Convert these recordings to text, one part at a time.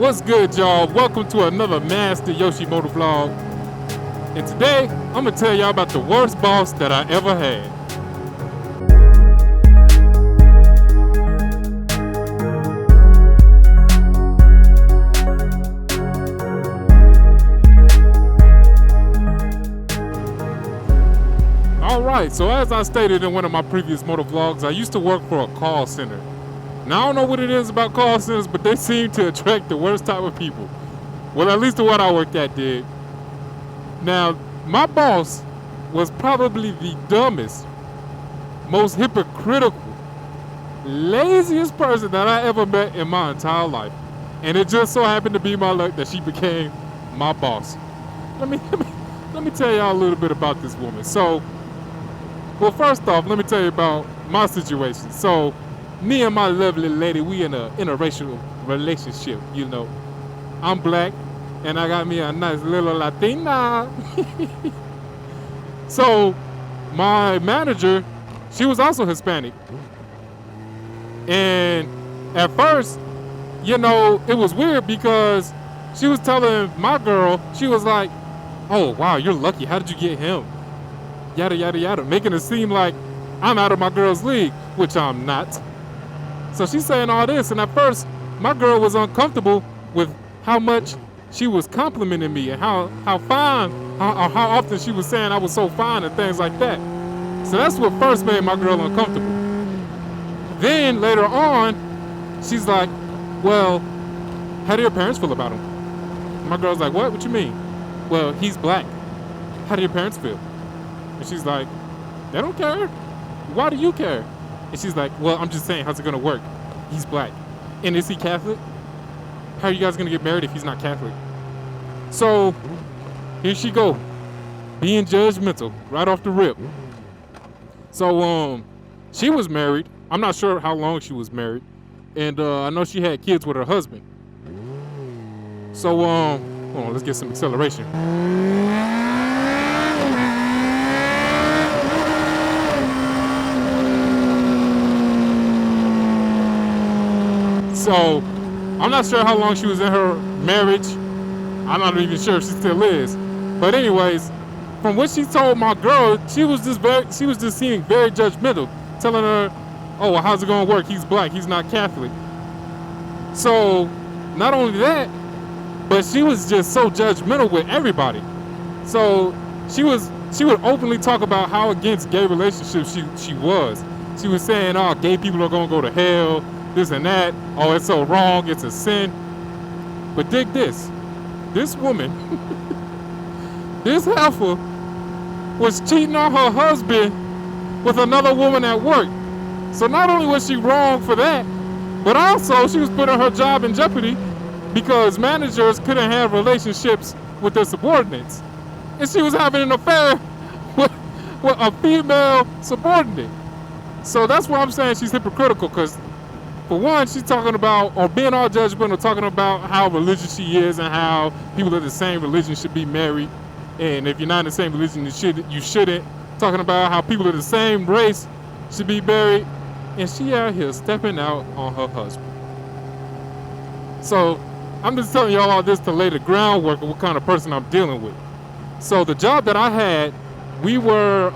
What's good, y'all? Welcome to another Master Yoshi Motovlog. And today, I'm gonna tell y'all about the worst boss that I ever had. Alright, so as I stated in one of my previous motovlogs, I used to work for a call center. Now, I don't know what it is about call centers, but they seem to attract the worst type of people. Well, at least the one I worked at did. Now, my boss was probably the dumbest, most hypocritical, laziest person that I ever met in my entire life. And it just so happened to be my luck that she became my boss. Let me tell y'all a little bit about this woman. So, well, first off, let me tell you about my situation. So, me and my lovely lady, we in a interracial relationship, you know. I'm black, and I got me a nice little Latina. So, my manager, she was also Hispanic. And at first, you know, it was weird because she was telling my girl, she was like, oh, wow, you're lucky. How did you get him? Yada, yada, yada. Making it seem like I'm out of my girl's league, which I'm not. So she's saying all this, and at first, my girl was uncomfortable with how much she was complimenting me and how fine, how often she was saying I was so fine and things like that. So that's what first made my girl uncomfortable. Then later on, she's like, well, how do your parents feel about him? And my girl's like, what? What you mean? Well, he's black. How do your parents feel? And she's like, they don't care. Why do you care? And she's like, well, I'm just saying, how's it gonna work? He's black. And is he Catholic? How are you guys gonna get married if he's not Catholic? So, here she go, being judgmental right off the rip. So, she was married. I'm not sure how long she was married. And I know she had kids with her husband. So, hold on, let's get some acceleration. So, I'm not sure how long she was in her marriage. I'm not even sure if she still is. But anyways, from what she told my girl, she was just seeming very judgmental, telling her, oh, well, how's it gonna work? He's black, he's not Catholic. So, not only that, but she was just so judgmental with everybody. So, she would openly talk about how against gay relationships she was. She was saying, oh, gay people are gonna go to hell, this and that, oh, it's so wrong, it's a sin. But dig this. This woman, this heifer, was cheating on her husband with another woman at work. So not only was she wrong for that, but also she was putting her job in jeopardy because managers couldn't have relationships with their subordinates. And she was having an affair with a female subordinate. So that's why I'm saying she's hypocritical, because for one, she's talking about, or being all judgmental, talking about how religious she is and how people of the same religion should be married. And if you're not in the same religion, you shouldn't. Talking about how people of the same race should be married. And she out here stepping out on her husband. So I'm just telling y'all all this to lay the groundwork of what kind of person I'm dealing with. So the job that I had, we were,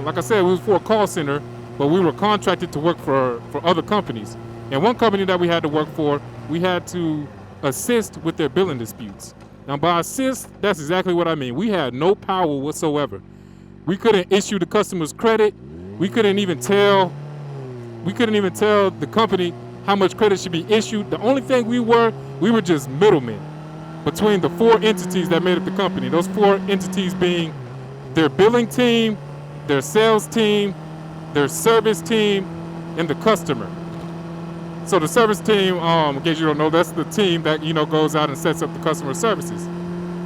like I said, we was for a call center, but we were contracted to work for other companies. And one company that we had to work for, we had to assist with their billing disputes. Now, by assist, that's exactly what I mean. We had no power whatsoever. We couldn't issue the customers credit. We couldn't even tell the company how much credit should be issued. The only thing we were just middlemen between the four entities that made up the company. Those four entities being their billing team, their sales team, their service team, and the customer. So the service team, in case you don't know, that's the team that, you know, goes out and sets up the customer services.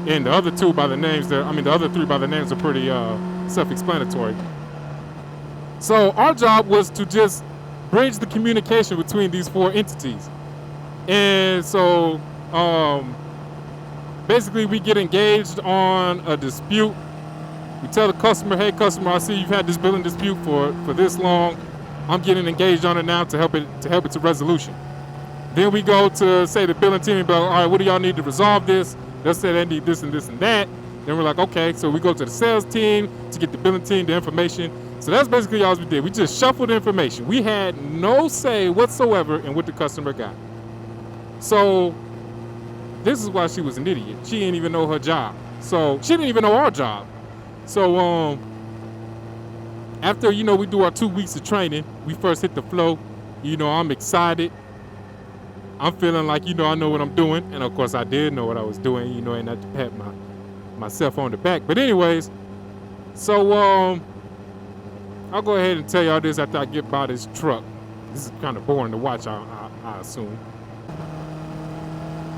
And the other two by the names, the other three by the names are pretty self-explanatory. So our job was to just bridge the communication between these four entities. And so basically we get engaged on a dispute. We tell the customer, hey customer, I see you've had this billing dispute for this long. I'm getting engaged on it now to help it to resolution. Then we go to, say, the billing team, but all right, what do y'all need to resolve this? They'll say they need this and this and that. Then we're like, okay, so we go to the sales team to get the billing team the information. So that's basically all we did. We just shuffled information. We had no say whatsoever in what the customer got. So this is why she was an idiot. She didn't even know her job. So she didn't even know our job. So after, you know, we do our 2 weeks of training, we first hit the flow. You know, I'm excited. I'm feeling like, you know, I know what I'm doing. And of course I did know what I was doing, you know, and not to pat myself on the back. But anyways, so I'll go ahead and tell y'all this after I get by this truck. This is kind of boring to watch, I assume.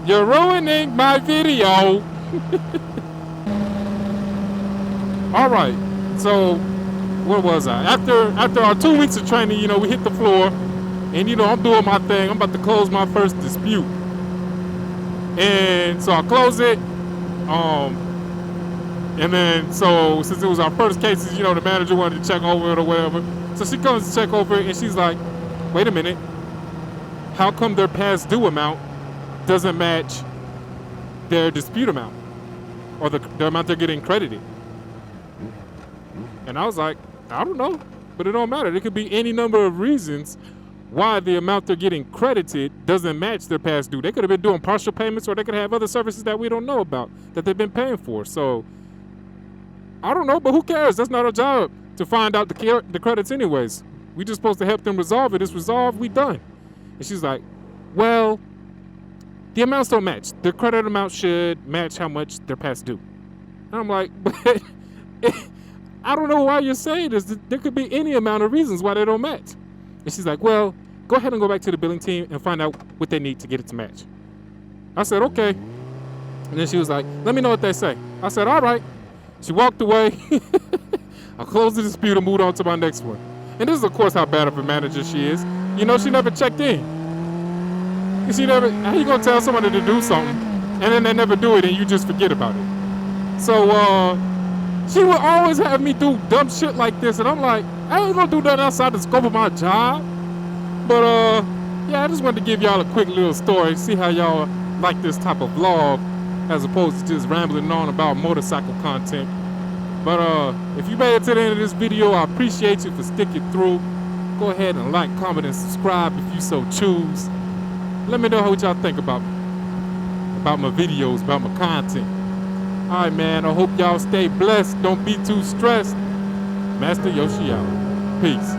You're ruining my video. All right, so where was I? After our 2 weeks of training, you know, we hit the floor, and you know, I'm doing my thing. I'm about to close my first dispute, and so I close it. And then, so since it was our first cases, you know, the manager wanted to check over it or whatever. So she comes to check over it, and she's like, wait a minute. How come their past due amount doesn't match their dispute amount or the amount they're getting credited? And I was like, I don't know, but it don't matter. There could be any number of reasons why the amount they're getting credited doesn't match their past due. They could have been doing partial payments, or they could have other services that we don't know about that they've been paying for. So I don't know, but who cares? That's not our job to find out the credits anyways. We just supposed to help them resolve it. It's resolved, we done. And she's like, well, the amounts don't match. The credit amount should match how much they're past due. And I'm like, but I don't know why you're saying this. There could be any amount of reasons why they don't match. And she's like, well, go ahead and go back to the billing team and find out what they need to get it to match. I said, okay. And then she was like, let me know what they say. I said, all right. She walked away. I closed the dispute and moved on to my next one. And this is, of course, how bad of a manager she is. You know, she never checked in. How you gonna tell somebody to do something and then they never do it and you just forget about it? So she would always have me do dumb shit like this, and I'm like, I ain't gonna do that outside the scope of my job. But yeah, I just wanted to give y'all a quick little story, see how y'all like this type of vlog as opposed to just rambling on about motorcycle content. But if you made it to the end of this video, I appreciate you for sticking through. Go ahead and like, comment, and subscribe if you so choose. Let me know what y'all think about my videos, about my content. All right, man, I hope y'all stay blessed. Don't be too stressed. Master Yoshi out. Peace.